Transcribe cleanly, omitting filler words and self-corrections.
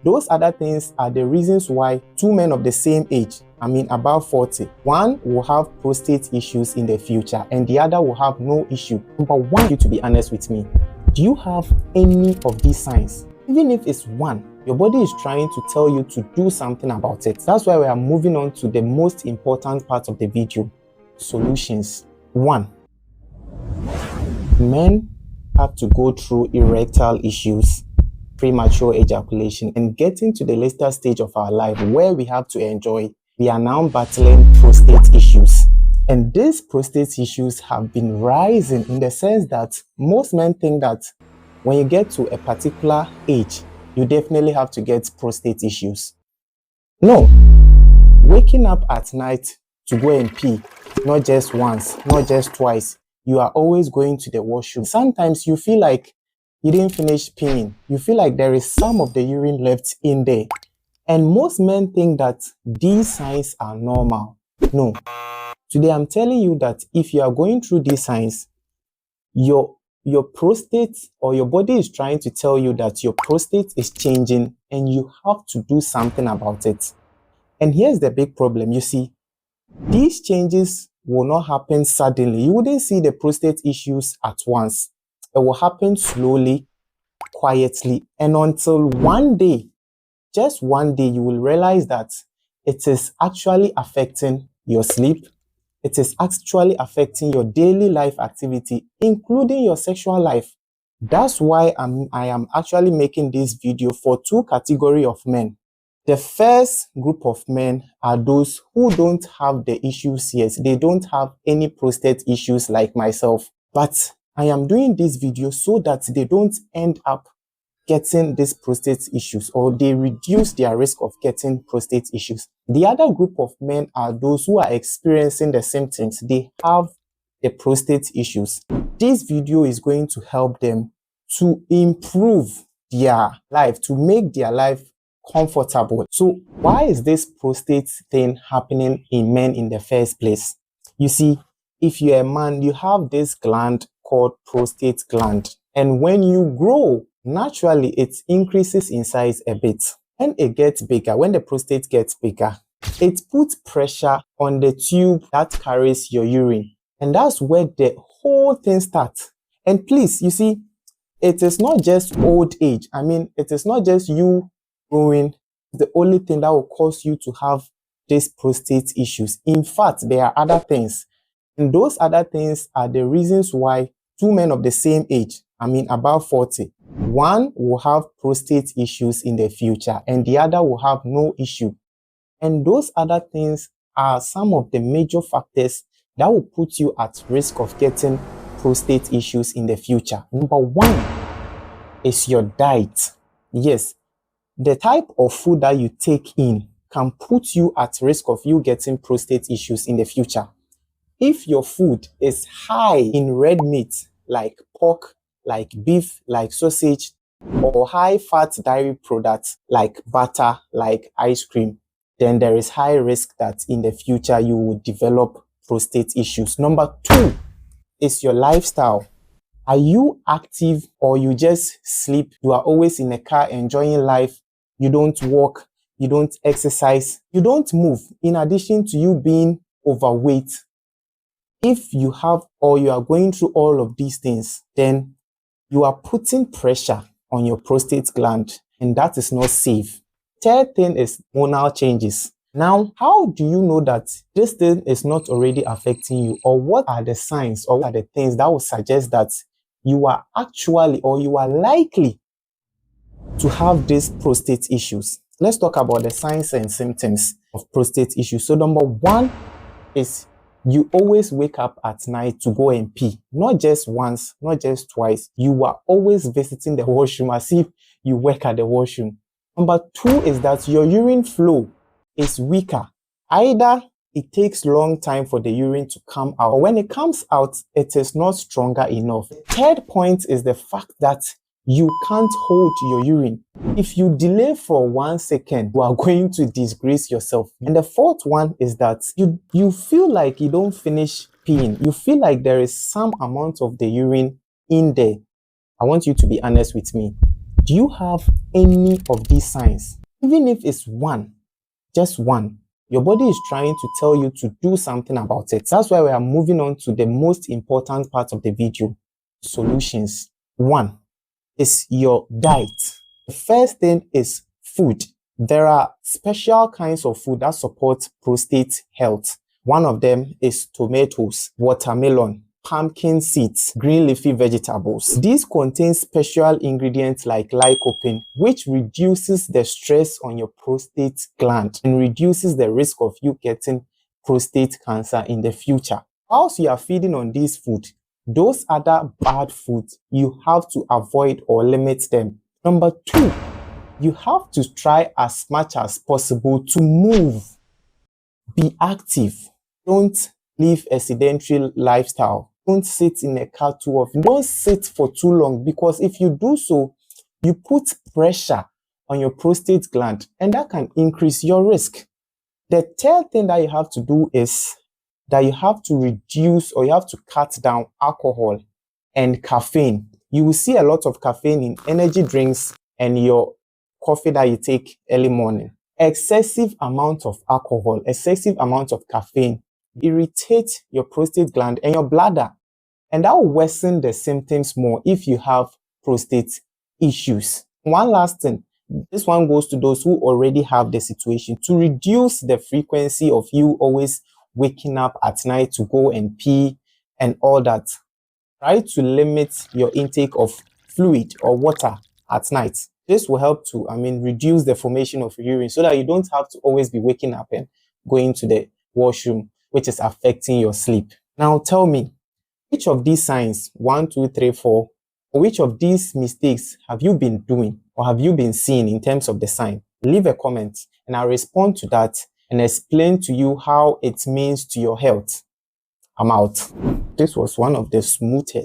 Those other things are the reasons why two men of the same age, above 40, one will have prostate issues in the future and the other will have no issue. Number one, you to be honest with me, do you have any of these signs? Even if it's one, your body is trying to tell you to do something about it. That's why we are moving on to the most important part of the video, solutions. 1, men have to go through erectile issues, premature ejaculation, and getting to the later stage of our life where we have to enjoy. We are now battling prostate issues. And these prostate issues have been rising in the sense that most men think that when you get to a particular age, you definitely have to get prostate issues. No. Waking up at night to go and pee, not just once, not just twice, you are always going to the washroom. Sometimes you feel like you didn't finish peeing. You feel like there is some of the urine left in there. And most men think that these signs are normal. No. Today I'm telling you that if you are going through these signs, your prostate or your body is trying to tell you that your prostate is changing and you have to do something about it. And here's the big problem. You see, these changes will not happen suddenly. You wouldn't see the prostate issues at once. It will happen slowly, quietly, and until one day, just one day, you will realize that it is actually affecting your sleep. It is actually affecting your daily life activity, including your sexual life. That's why I am actually making this video for two categories of men. The first group of men are those who don't have the issues yet. They don't have any prostate issues like myself. But I am doing this video so that they don't end up getting these prostate issues, or they reduce their risk of getting prostate issues. The other group of men are those who are experiencing the symptoms. They have the prostate issues. This video is going to help them to improve their life, to make their life comfortable. So why is this prostate thing happening in men in the first place? You see, if you're a man, you have this gland called prostate gland. And when you grow, naturally, it increases in size a bit. When it gets bigger, when the prostate gets bigger, it puts pressure on the tube that carries your urine. And that's where the whole thing starts. And please, you see, it is not just old age. It is not just you growing, the only thing that will cause you to have these prostate issues. In fact, there are other things. And those other things are the reasons why two men of the same age, above 40, one will have prostate issues in the future and the other will have no issue. And those other things are some of the major factors that will put you at risk of getting prostate issues in the future. Number one is your diet. Yes, the type of food that you take in can put you at risk of you getting prostate issues in the future. If your food is high in red meat, like pork, like beef, like sausage, or high-fat dairy products like butter, like ice cream, then there is high risk that in the future you will develop prostate issues. Number two is your lifestyle. Are you active or you just sleep? You are always in a car enjoying life. You don't walk, you don't exercise, you don't move. In addition to you being overweight, if you have or you are going through all of these things, then you are putting pressure on your prostate gland, and that is not safe. Third thing is hormonal changes. Now, how do you know that this thing is not already affecting you? Or what are the signs or what are the things that will suggest that you are actually or you are likely to have these prostate issues? Let's talk about the signs and symptoms of prostate issues. So number one is you always wake up at night to go and pee. Not just once, not just twice. You are always visiting the washroom as if you work at the washroom. Number two is that your urine flow is weaker. Either it takes long time for the urine to come out, or when it comes out, it is not stronger enough. The third point is the fact that you can't hold your urine. If you delay for 1 second, you are going to disgrace yourself. And the fourth one is that you feel like you don't finish peeing. You feel like there is some amount of the urine in there. I want you to be honest with me. Do you have any of these signs? Even if it's one, just one, your body is trying to tell you to do something about it. That's why we are moving on to the most important part of the video, solutions. One is your diet. The first thing is food. There are special kinds of food that support prostate health. One of them is tomatoes, watermelon, pumpkin seeds, green leafy vegetables. These contain special ingredients like lycopene, which reduces the stress on your prostate gland and reduces the risk of you getting prostate cancer in the future. Whilst you are feeding on this food, those other bad foods, you have to avoid or limit them. Number two, you have to try as much as possible to move. Be active. Don't live a sedentary lifestyle. Don't sit in a car too often. Don't sit for too long, because if you do so, you put pressure on your prostate gland and that can increase your risk. The third thing that you have to do is that you have to reduce, or you have to cut down, alcohol and caffeine. You will see a lot of caffeine in energy drinks and your coffee that you take early morning. Excessive amount of alcohol, excessive amount of caffeine irritate your prostate gland and your bladder, and that will worsen the symptoms more if you have prostate issues. One last thing, this one goes to those who already have the situation. To reduce the frequency of you always waking up at night to go and pee and all that, try to limit your intake of fluid or water at night. This will help to, reduce the formation of urine, so that you don't have to always be waking up and going to the washroom, which is affecting your sleep. Now tell me, which of these signs, 1, 2, 3, 4, or which of these mistakes have you been doing or have you been seeing in terms of the sign? Leave a comment and I'll respond to that and explain to you how it means to your health. I'm out. This was one of the smoothest